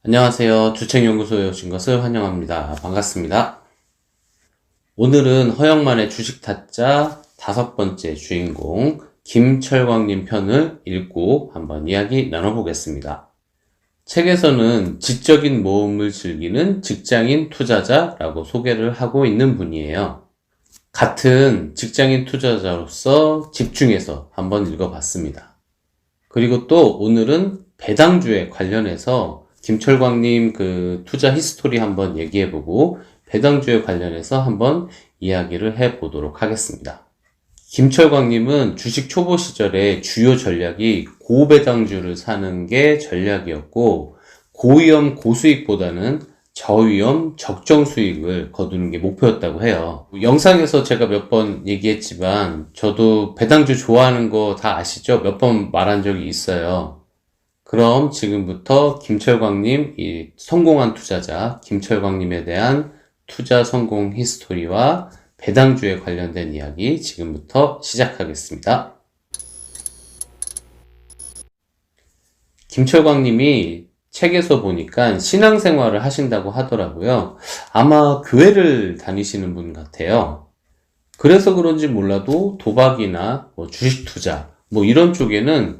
안녕하세요. 주책연구소에 오신 것을 환영합니다. 반갑습니다. 오늘은 허영만의 주식 타짜 5번째 주인공 김철광님 편을 읽고 한번 이야기 나눠보겠습니다. 책에서는 지적인 모험을 즐기는 직장인 투자자라고 소개를 하고 있는 분이에요. 같은 직장인 투자자로서 집중해서 한번 읽어봤습니다. 그리고 또 오늘은 배당주에 관련해서 김철광님 그 투자 히스토리 한번 얘기해보고 배당주에 관련해서 한번 이야기를 해보도록 하겠습니다. 김철광님은 주식 초보 시절에 주요 전략이 고배당주를 사는 게 전략이었고, 고위험 고수익보다는 저위험 적정 수익을 거두는 게 목표였다고 해요. 영상에서 제가 몇 번 얘기했지만 저도 배당주 좋아하는 거 다 아시죠? 몇 번 말한 적이 있어요. 그럼 지금부터 김철광님, 이 성공한 투자자 김철광님에 대한 투자 성공 히스토리와 배당주에 관련된 이야기 지금부터 시작하겠습니다. 김철광님이 책에서 보니까 신앙생활을 하신다고 하더라고요. 아마 교회를 다니시는 분 같아요. 그래서 그런지 몰라도 도박이나 주식 투자 이런 쪽에는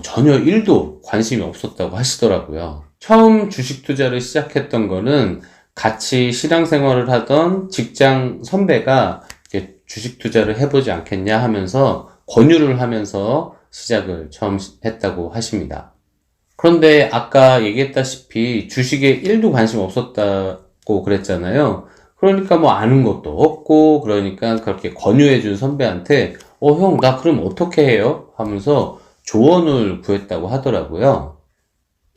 전혀 1도 관심이 없었다고 하시더라고요. 처음 주식 투자를 시작했던 거는 같이 신앙생활을 하던 직장 선배가 이렇게 주식 투자를 해보지 않겠냐 하면서 권유를 하면서 시작을 처음 했다고 하십니다. 그런데 아까 얘기했다시피 주식에 1도 관심 없었다고 그랬잖아요. 그러니까 아는 것도 없고, 그러니까 그렇게 권유해준 선배한테 형, 나 그럼 어떻게 해요? 하면서 조언을 구했다고 하더라고요.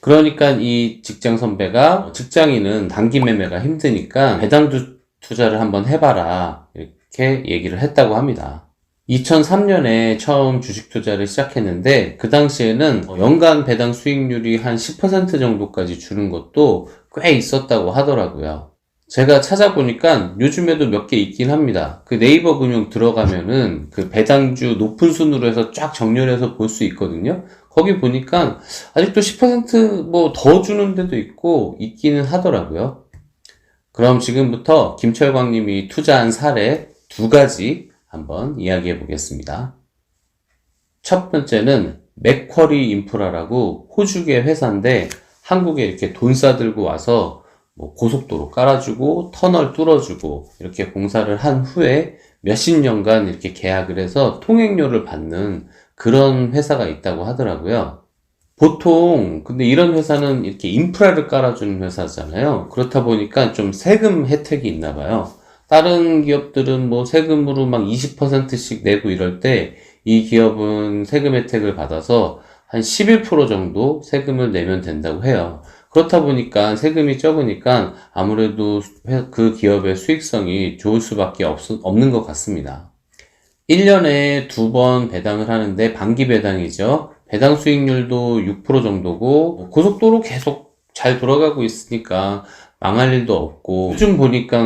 그러니까 이 직장 선배가 직장인은 단기 매매가 힘드니까 배당주 투자를 한번 해봐라 이렇게 얘기를 했다고 합니다. 2003년에 처음 주식 투자를 시작했는데 그 당시에는 연간 배당 수익률이 한 10% 정도까지 주는 것도 꽤 있었다고 하더라고요. 제가 찾아보니까 요즘에도 몇 개 있긴 합니다. 그 네이버 금융 들어가면은 그 배당주 높은 순으로 해서 쫙 정렬해서 볼 수 있거든요. 거기 보니까 아직도 10% 더 주는 데도 있고 있기는 하더라고요. 그럼 지금부터 김철광님이 투자한 사례 2가지 한번 이야기해 보겠습니다. 첫 번째는 맥쿼리 인프라라고 호주계 회사인데 한국에 이렇게 돈 싸들고 와서 고속도로 깔아주고 터널 뚫어주고 이렇게 공사를 한 후에 몇십 년간 이렇게 계약을 해서 통행료를 받는 그런 회사가 있다고 하더라고요. 보통 근데 이런 회사는 이렇게 인프라를 깔아주는 회사잖아요. 그렇다 보니까 좀 세금 혜택이 있나 봐요. 다른 기업들은 세금으로 막 20%씩 내고 이럴 때 이 기업은 세금 혜택을 받아서 한 11% 정도 세금을 내면 된다고 해요. 그렇다 보니까 세금이 적으니까 아무래도 그 기업의 수익성이 좋을 수밖에 없는 것 같습니다. 1년에 2번 배당을 하는데 반기 배당이죠. 배당 수익률도 6% 정도고 고속도로 계속 잘 돌아가고 있으니까 망할 일도 없고 요즘 보니까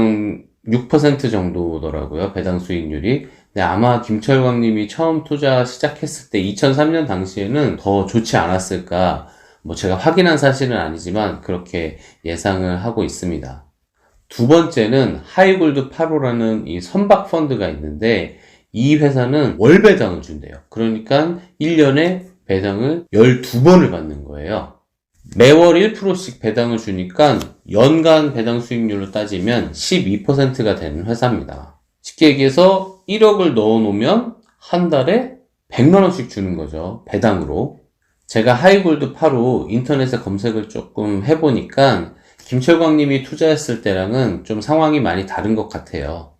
6% 정도더라고요. 배당 수익률이. 근데 아마 김철광님이 처음 투자 시작했을 때 2003년 당시에는 더 좋지 않았을까, 제가 확인한 사실은 아니지만 그렇게 예상을 하고 있습니다. 두 번째는 하이골드 8호라는 이 선박 펀드가 있는데 이 회사는 월 배당을 준대요. 그러니까 1년에 배당을 12번을 받는 거예요. 매월 1%씩 배당을 주니까 연간 배당 수익률로 따지면 12%가 되는 회사입니다. 쉽게 얘기해서 1억을 넣어놓으면 한 달에 100만원씩 주는 거죠. 배당으로. 제가 하이골드 8호 인터넷에 검색을 조금 해보니까 김철광님이 투자했을 때랑은 좀 상황이 많이 다른 것 같아요.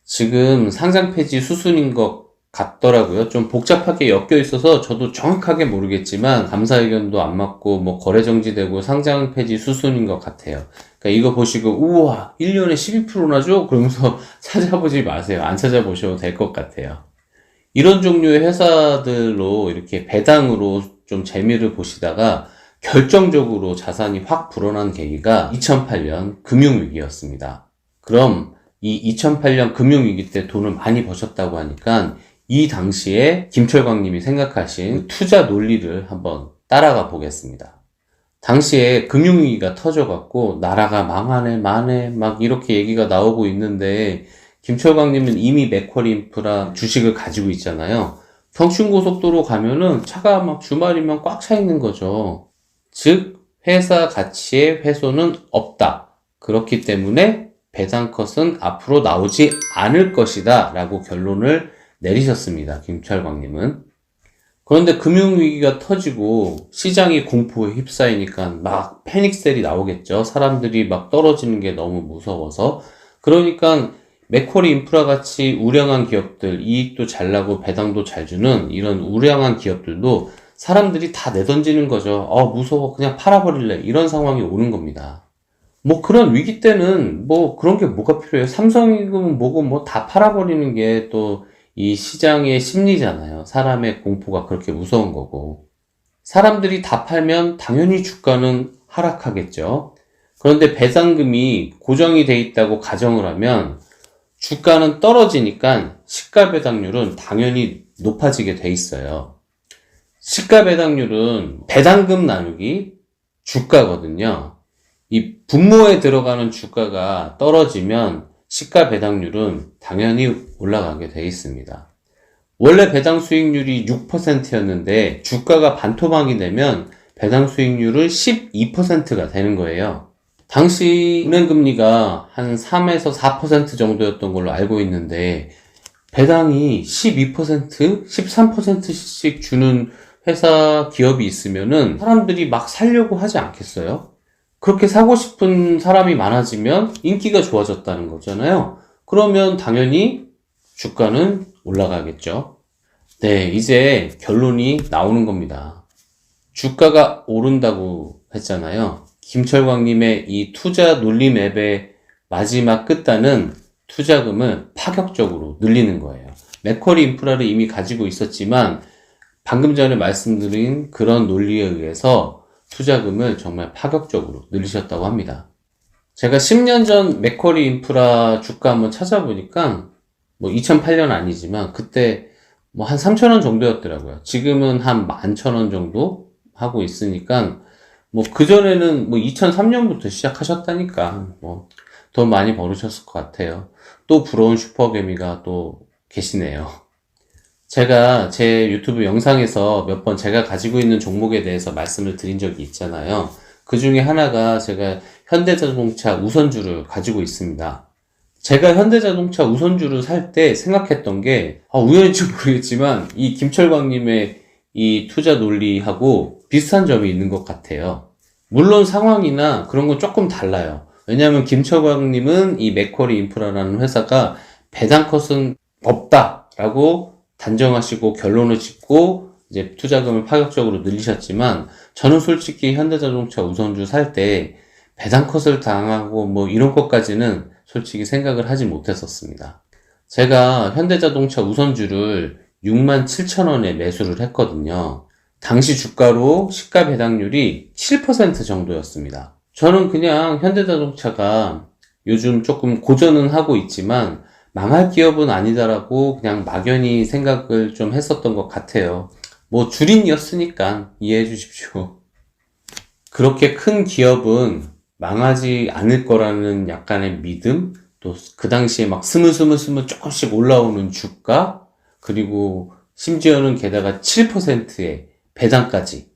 지금 상장 폐지 수순인 것 같더라고요. 좀 복잡하게 엮여 있어서 저도 정확하게 모르겠지만 감사 의견도 안 맞고 거래 정지되고 상장 폐지 수순인 것 같아요. 그러니까 이거 보시고 우와 1년에 12%나 줘? 그러면서 찾아보지 마세요. 안 찾아보셔도 될 것 같아요. 이런 종류의 회사들로 이렇게 배당으로 좀 재미를 보시다가 결정적으로 자산이 확 불어난 계기가 2008년 금융위기였습니다. 그럼 이 2008년 금융위기 때 돈을 많이 버셨다고 하니까 이 당시에 김철광님이 생각하신 투자 논리를 한번 따라가 보겠습니다. 당시에 금융위기가 터져갖고 나라가 망하네 망해 막 이렇게 얘기가 나오고 있는데 김철광님은 이미 맥쿼리 인프라 주식을 가지고 있잖아요. 경춘고속도로 가면은 차가 막 주말이면 꽉 차 있는 거죠. 즉 회사 가치의 훼손은 없다. 그렇기 때문에 배당컷은 앞으로 나오지 않을 것이다 라고 결론을 내리셨습니다. 김철광님은. 그런데 금융위기가 터지고 시장이 공포에 휩싸이니까 막 패닉셀이 나오겠죠. 사람들이 막 떨어지는 게 너무 무서워서. 그러니까 맥쿼리 인프라 같이 우량한 기업들, 이익도 잘 나고 배당도 잘 주는 이런 우량한 기업들도 사람들이 다 내던지는 거죠. 무서워. 그냥 팔아버릴래. 이런 상황이 오는 겁니다. 뭐 그런 위기 때는 뭐 그런 게 뭐가 필요해요. 삼성이고 뭐고 뭐 다 팔아버리는 게 또 이 시장의 심리잖아요. 사람의 공포가 그렇게 무서운 거고. 사람들이 다 팔면 당연히 주가는 하락하겠죠. 그런데 배당금이 고정이 돼 있다고 가정을 하면 주가는 떨어지니까 시가 배당률은 당연히 높아지게 돼 있어요. 시가 배당률은 배당금 나누기 주가거든요. 이 분모에 들어가는 주가가 떨어지면 시가 배당률은 당연히 올라가게 돼 있습니다. 원래 배당 수익률이 6%였는데 주가가 반토막이 되면 배당 수익률은 12%가 되는 거예요. 당시 은행금리가 한 3에서 4% 정도였던 걸로 알고 있는데 배당이 12%, 13%씩 주는 회사 기업이 있으면은 사람들이 막 사려고 하지 않겠어요? 그렇게 사고 싶은 사람이 많아지면 인기가 좋아졌다는 거잖아요. 그러면 당연히 주가는 올라가겠죠. 네, 이제 결론이 나오는 겁니다. 주가가 오른다고 했잖아요. 김철광님의 이 투자 논리 맵의 마지막 끝단은 투자금을 파격적으로 늘리는 거예요. 맥쿼리 인프라를 이미 가지고 있었지만 방금 전에 말씀드린 그런 논리에 의해서 투자금을 정말 파격적으로 늘리셨다고 합니다. 제가 10년 전 맥쿼리 인프라 주가 한번 찾아보니까 뭐 2008년 아니지만 그때 뭐 한 3,000원 정도였더라고요. 지금은 한 11,000원 정도 하고 있으니까 뭐 그전에는 뭐 2003년부터 시작하셨다니까 뭐 돈 많이 벌으셨을 것 같아요. 또 부러운 슈퍼개미가 또 계시네요. 제가 제 유튜브 영상에서 몇 번 제가 가지고 있는 종목에 대해서 말씀을 드린 적이 있잖아요. 그 중에 하나가 제가 현대자동차 우선주를 가지고 있습니다. 제가 현대자동차 우선주를 살 때 생각했던 게 우연인지 모르겠지만 이 김철광님의 이 투자 논리하고 비슷한 점이 있는 것 같아요. 물론 상황이나 그런 건 조금 달라요. 왜냐하면 김철광님은 이 맥쿼리 인프라라는 회사가 배당컷은 없다라고 단정하시고 결론을 짓고 이제 투자금을 파격적으로 늘리셨지만 저는 솔직히 현대자동차 우선주 살 때 배당컷을 당하고 뭐 이런 것까지는 솔직히 생각을 하지 못했었습니다. 제가 현대자동차 우선주를 67,000원에 매수를 했거든요. 당시 주가로 시가 배당률이 7% 정도였습니다. 저는 그냥 현대자동차가 요즘 조금 고전은 하고 있지만 망할 기업은 아니다라고 그냥 막연히 생각을 좀 했었던 것 같아요. 뭐 줄임이었으니까 이해해 주십시오. 그렇게 큰 기업은 망하지 않을 거라는 약간의 믿음, 또 그 당시에 막 스물스물 조금씩 올라오는 주가, 그리고 심지어는 게다가 7%의 배당까지.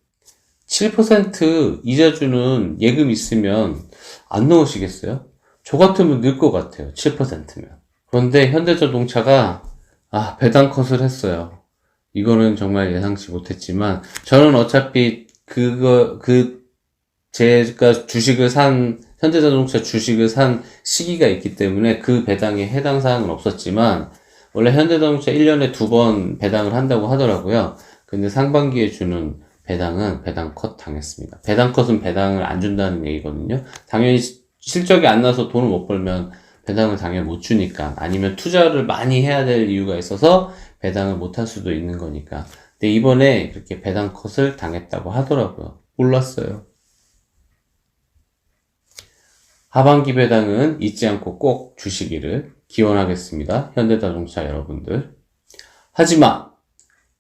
7% 이자 주는 예금 있으면 안 넣으시겠어요? 저 같으면 넣을 것 같아요. 7%면. 그런데 현대자동차가 배당컷을 했어요. 이거는 정말 예상치 못했지만 저는 어차피 제가 현대자동차 주식을 산 시기가 있기 때문에 그 배당에 해당 사항은 없었지만 원래 현대자동차 1년에 2번 배당을 한다고 하더라고요. 근데 상반기에 주는 배당은 배당컷 당했습니다. 배당컷은 배당을 안 준다는 얘기거든요. 당연히 실적이 안 나서 돈을 못 벌면 배당을 당연히 못 주니까, 아니면 투자를 많이 해야 될 이유가 있어서 배당을 못 할 수도 있는 거니까. 근데 이번에 그렇게 배당컷을 당했다고 하더라고요. 몰랐어요. 하반기 배당은 잊지 않고 꼭 주시기를 기원하겠습니다. 현대자동차 여러분들. 하지만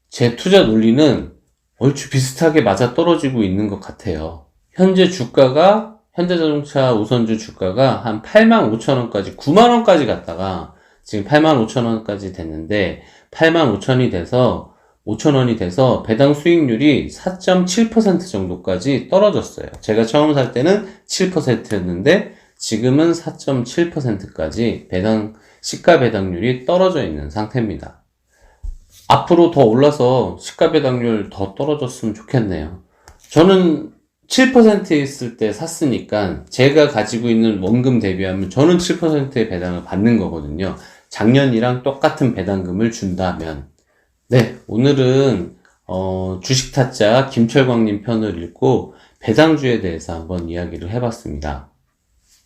제 투자 논리는 얼추 비슷하게 맞아떨어지고 있는 것 같아요. 현재 주가가, 현대자동차 우선주 주가가 한 85,000원까지, 90,000원까지 갔다가 지금 85,000원까지 됐는데 85,000원이 돼서 5,000원이 돼서 배당 수익률이 4.7% 정도까지 떨어졌어요. 제가 처음 살 때는 7%였는데 지금은 4.7%까지 시가 배당률이 떨어져 있는 상태입니다. 앞으로 더 올라서 시가 배당률 더 떨어졌으면 좋겠네요. 저는 7% 있을 때 샀으니까 제가 가지고 있는 원금 대비하면 저는 7%의 배당을 받는 거거든요. 작년이랑 똑같은 배당금을 준다면. 네, 오늘은 주식 타짜 김철광님 편을 읽고 배당주에 대해서 한번 이야기를 해봤습니다.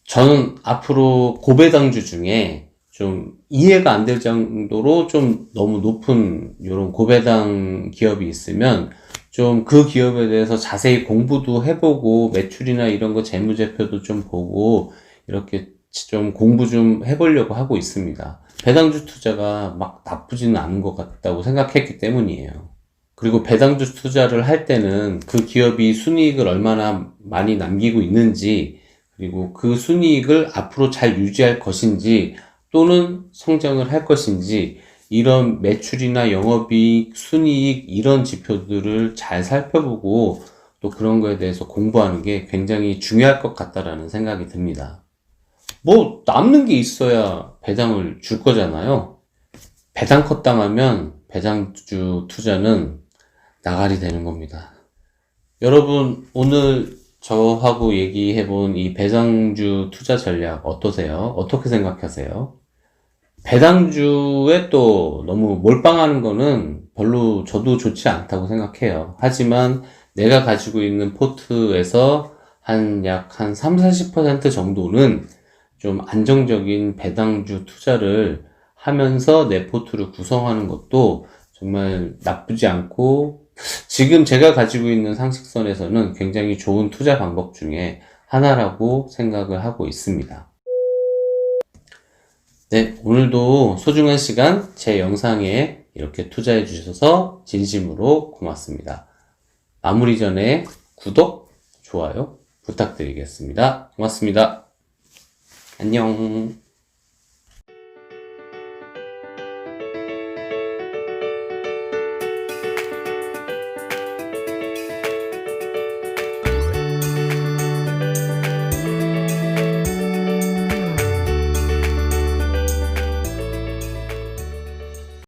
저는 앞으로 고배당주 중에 좀 이해가 안 될 정도로 좀 너무 높은 이런 고배당 기업이 있으면 좀 그 기업에 대해서 자세히 공부도 해보고 매출이나 이런 거 재무제표도 좀 보고 이렇게 좀 공부 좀 해보려고 하고 있습니다. 배당주 투자가 막 나쁘지는 않은 것 같다고 생각했기 때문이에요. 그리고 배당주 투자를 할 때는 그 기업이 순이익을 얼마나 많이 남기고 있는지, 그리고 그 순이익을 앞으로 잘 유지할 것인지 또는 성장을 할 것인지, 이런 매출이나 영업이익, 순이익 이런 지표들을 잘 살펴보고 또 그런 거에 대해서 공부하는 게 굉장히 중요할 것 같다라는 생각이 듭니다. 뭐 남는 게 있어야 배당을 줄 거잖아요. 배당 컷 당하면 배당주 투자는 나가리 되는 겁니다. 여러분, 오늘 저하고 얘기해본 이 배당주 투자 전략 어떠세요? 어떻게 생각하세요? 배당주에 또 너무 몰빵하는 거는 별로 저도 좋지 않다고 생각해요. 하지만 내가 가지고 있는 포트에서 약 한 30-40% 정도는 좀 안정적인 배당주 투자를 하면서 내 포트를 구성하는 것도 정말 나쁘지 않고, 지금 제가 가지고 있는 상식선에서는 굉장히 좋은 투자 방법 중에 하나라고 생각을 하고 있습니다. 네, 오늘도 소중한 시간 제 영상에 이렇게 투자해 주셔서 진심으로 고맙습니다. 마무리 전에 구독, 좋아요 부탁드리겠습니다. 고맙습니다. 안녕.